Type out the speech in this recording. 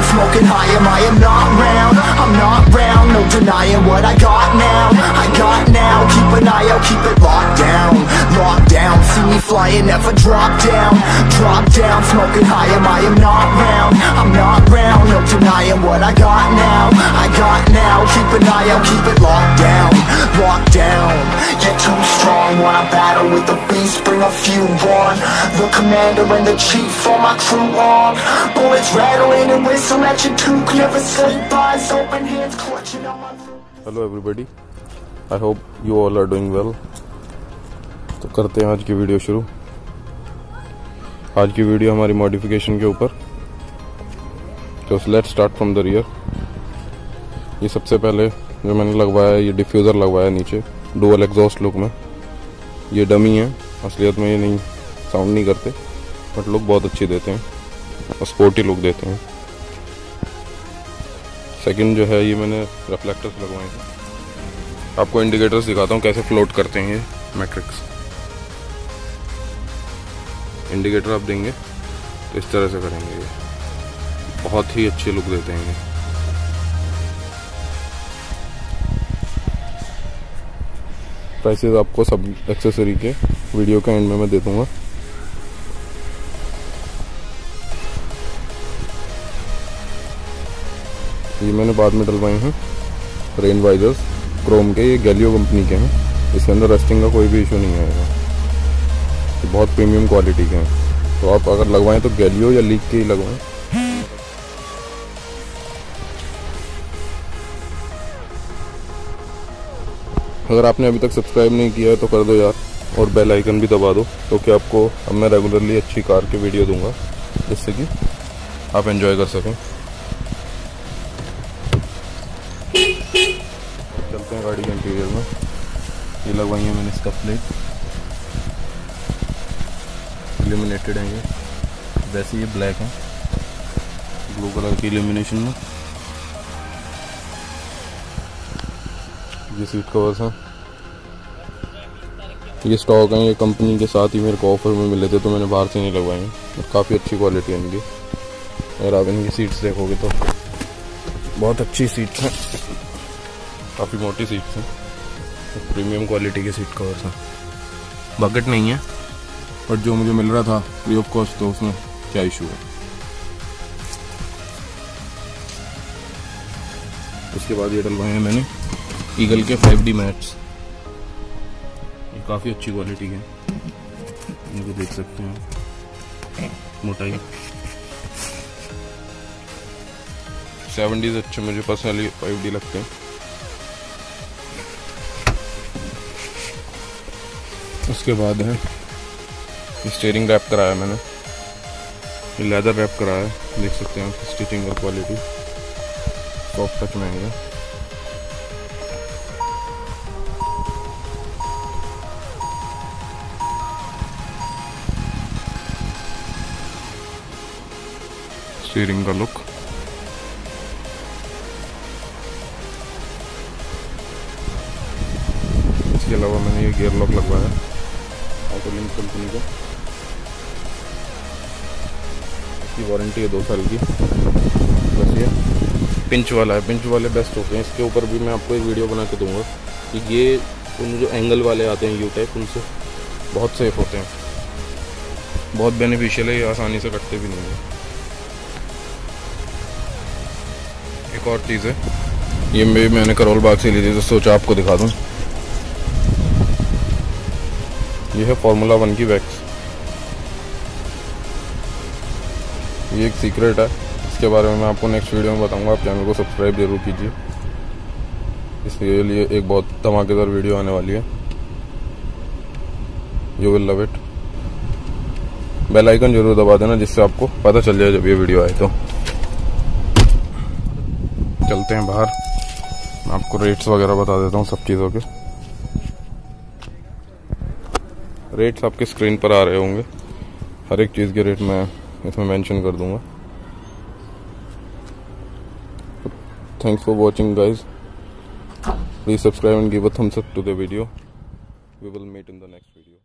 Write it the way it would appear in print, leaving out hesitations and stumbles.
smoking high, I am not round. I'm not round, no denying what I got now. Keep an eye out, keep it locked down. See me flying, never drop down. Smoking high, I am not round. I'm not round, no denying what I got now. Keep an eye out, keep it locked down. Get too strong, wanna battle with the beast, bring a few on. The commander and the chief for my crew on. Bullets rattling and whistle at your toque. Never sleep, eyes open, hands clutching on my throat. Hello everybody, I hope you all are doing well. तो करते हैं आज की video शुरू। आज की video हमारी modification के ऊपर। तो let's start from the rear. ये सबसे पहले जो मैंने लगवाया है, ये डिफ्यूज़र लगवाया नीचे डुअल एग्जॉस्ट लुक में। ये डमी है, असलियत में ये नहीं साउंड नहीं करते, बट लुक बहुत अच्छी देते हैं और स्पोर्टी लुक देते हैं। सेकंड जो है, ये मैंने रिफ्लेक्टर्स लगवाए हैं। आपको इंडिकेटर्स दिखाता हूँ कैसे फ्लोट करते हैं ये मैट्रिक्स। इंडिकेटर आप देंगे तो इस तरह से करेंगे, ये बहुत ही अच्छी लुक देते हैं ये। प्राइसेस आपको सब एक्सेसरी के वीडियो के एंड में मैं दे दूंगा। ये मैंने बाद में डलवाए हैं रेन वाइजर्स क्रोम के, ये गैलियो कंपनी के हैं। इसके अंदर रस्टिंग का कोई भी इशू नहीं आएगा, ये बहुत प्रीमियम क्वालिटी के हैं। तो आप अगर लगवाएं तो गैलियो या लीक के ही लगवाएं। अगर आपने अभी तक सब्सक्राइब नहीं किया है तो कर दो यार, और बेल आइकन भी दबा दो, तो कि आपको अब मैं रेगुलरली अच्छी कार के वीडियो दूंगा, जिससे कि आप एंजॉय कर सकें। चलते हैं गाड़ी के इंटीरियर में। ये लगवाई है मैंने इसका प्लेट, इल्यूमिनेटेड है ये, वैसे ये ब्लैक है, ब्लू कलर की इल्यूमिनेशन में। ये सीट कवर्स हैं, ये स्टॉक हैं, ये कंपनी के साथ ही मेरे को ऑफर में मिले थे, तो मैंने बाहर से नहीं लगवाए हैं। काफ़ी अच्छी क्वालिटी है इनकी। अगर आप इनकी सीट्स देखोगे तो बहुत अच्छी सीट्स हैं, काफ़ी मोटी सीट्स हैं, प्रीमियम क्वालिटी के सीट कवर्स हैं। बकेट नहीं है, और जो मुझे मिल रहा था फ्री ऑफ कॉस्ट, तो उसमें क्या इशू है। उसके बाद ये डलवाए हैं मैंने ईगल के 5D मैट्स। ये काफ़ी अच्छी क्वालिटी के, इनको देख सकते हैं, मोटाई 70s अच्छे मुझे पर्सनली 5D लगते हैं। उसके बाद है स्टीयरिंग रैप कराया मैंने, ये लेदर रैप कराया है, देख सकते हैं स्टिचिंग और क्वालिटी सॉफ्ट टच में है। स्टीयरिंग का लुक, इसके अलावा मैंने ये गियर लॉक लगवाया ऑटोलिंक कंपनी का। इसकी वारंटी है 2 साल की। बस ये पिंच वाला है, पिंच वाले बेस्ट होते हैं। इसके ऊपर भी मैं आपको एक वीडियो बना के दूंगा कि ये उन जो एंगल वाले आते हैं यू टाइप, उनसे बहुत सेफ होते हैं, बहुत बेनिफिशियल है, ये आसानी से कटते भी नहीं है। एक और चीज़ है, ये मैंने करोल बाग से ली थी, तो सोचा आपको दिखा दूँ। ये है फार्मूला 1 की वैक्स। ये एक सीक्रेट है, इसके बारे में मैं आपको नेक्स्ट वीडियो में बताऊंगा। आप चैनल को सब्सक्राइब जरूर कीजिए, इसके लिए एक बहुत धमाकेदार वीडियो आने वाली है, you will love it. Bell icon जरूर दबा देना, जिससे आपको पता चल जाए जब ये वीडियो आए। तो चलते हैं बाहर, मैं आपको रेट्स वगैरह बता देता हूँ सब चीज़ों के। रेट्स आपके स्क्रीन पर आ रहे होंगे, हर एक चीज़ के रेट मैं इसमें मेंशन कर दूंगा। Thanks for watching guys, please subscribe and give a thumbs up to the video. We will meet in the next video.